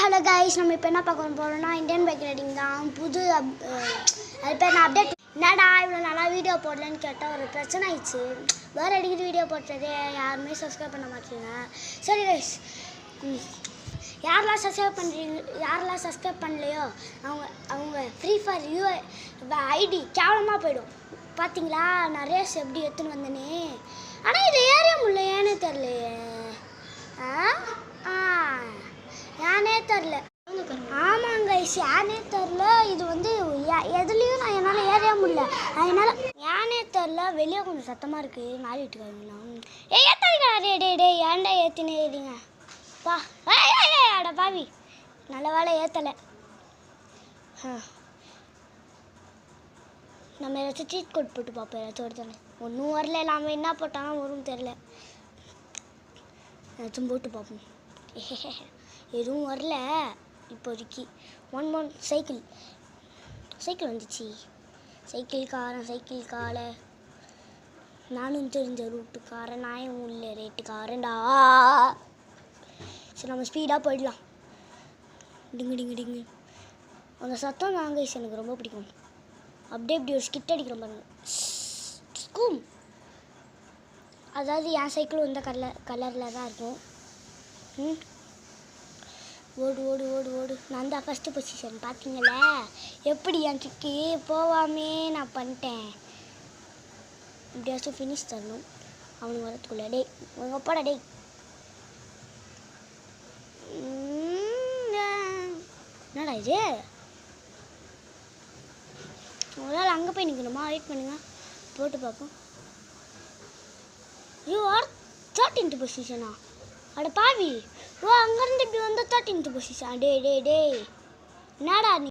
Hello guys, நம்ம இப்போ என்ன பார்க்க போகிறோம்னா இந்தியன் பைக் ரைடிங் தான். புது அது பேர் நான் அப்டேட். என்னடா இவ்வளோ நல்லா வீடியோ போடலன்னு கேட்டால் ஒரு பிரச்சனை ஆயிடுச்சு. வேறு அடிக்கிட்டு வீடியோ போட்டதே யாருமே சப்ஸ்கிரைப் பண்ண மாட்டேங்க. சரி கைஸ், யாரெல்லாம் சப்ஸ்கிரைப் பண்ணலையோ அவங்க ஃப்ரீ ஃபயர் ஐடி கேவலமாக போயிடும். பார்த்தீங்களா நான் ரேஸ் எப்படி எடுத்துன்னு வந்தேனே. ஆனால் இது ஏறிய முடியல, ஏன்னே தெரிலையே. ஏன்னே தெரில. ஆமாங்க கைஸ், ஏன்னே தெரில. இது வந்து எதுலேயும் என்னால் ஏறிய முடியல. அதனால் ஏன்னே தெரில. வெளியே கொஞ்சம் சத்தமாக இருக்குது. நாலு வீட்டுக்காரங்களா ஏற்றாதீங்க. டே ஏன்டா ஏற்றினே ஏறிங்க பா. அட பாவி, நல்ல வேலை ஏற்றலை. நம்ம ஏதாச்சும் சீட் கோட் போட்டு பார்ப்போம். ஏதாச்சும் ஒருத்தனை ஒன்றும் வரல. நம்ம என்ன போட்டாலும் வரும்னு தெரில. ஏதாச்சும் போட்டு பார்ப்போம். எதுவும் வரல இப்போதைக்கு. ஒன் சைக்கிள் வந்துச்சு. சைக்கிள் காலை நானும் தெரிஞ்ச ரூட்டுக்காரன், நாயும் உள்ள ரேட்டுக்காரன்டா. சரி, நம்ம ஸ்பீடாக போயிடலாம். டிங்கு அந்த சத்தம் தாங்க எனக்கு ரொம்ப பிடிக்கும். அப்படியே இப்படி ஒரு ஸ்கிட் அடிக்கிறோம் பாருங்க. ஸ்கூம். அதாவது என் சைக்கிளும் இந்த கலரில் தான் இருக்கும். ஓடு. நான் தான் ஃபஸ்ட்டு பொசிஷன். பார்த்தீங்களா எப்படி என் ட்ரிக்கு போகாமே நான் பண்ணிட்டேன். எப்படியாச்சும் ஃபினிஷ் தரணும் அவனுக்கு வரத்துக்குள்ள. டேய் உங்கள் அப்பாடா. டேய் என்னடா இது? ஒரு நாள் அங்கே போய் நிற்கணுமா? வெயிட் பண்ணுங்க, போட்டு பார்ப்போம். You are 13th பொசிஷனா? அட பாவி, அங்கேருந்து இப்படி வந்தால் 13th பொசிஷன். டே என்னடா நீ?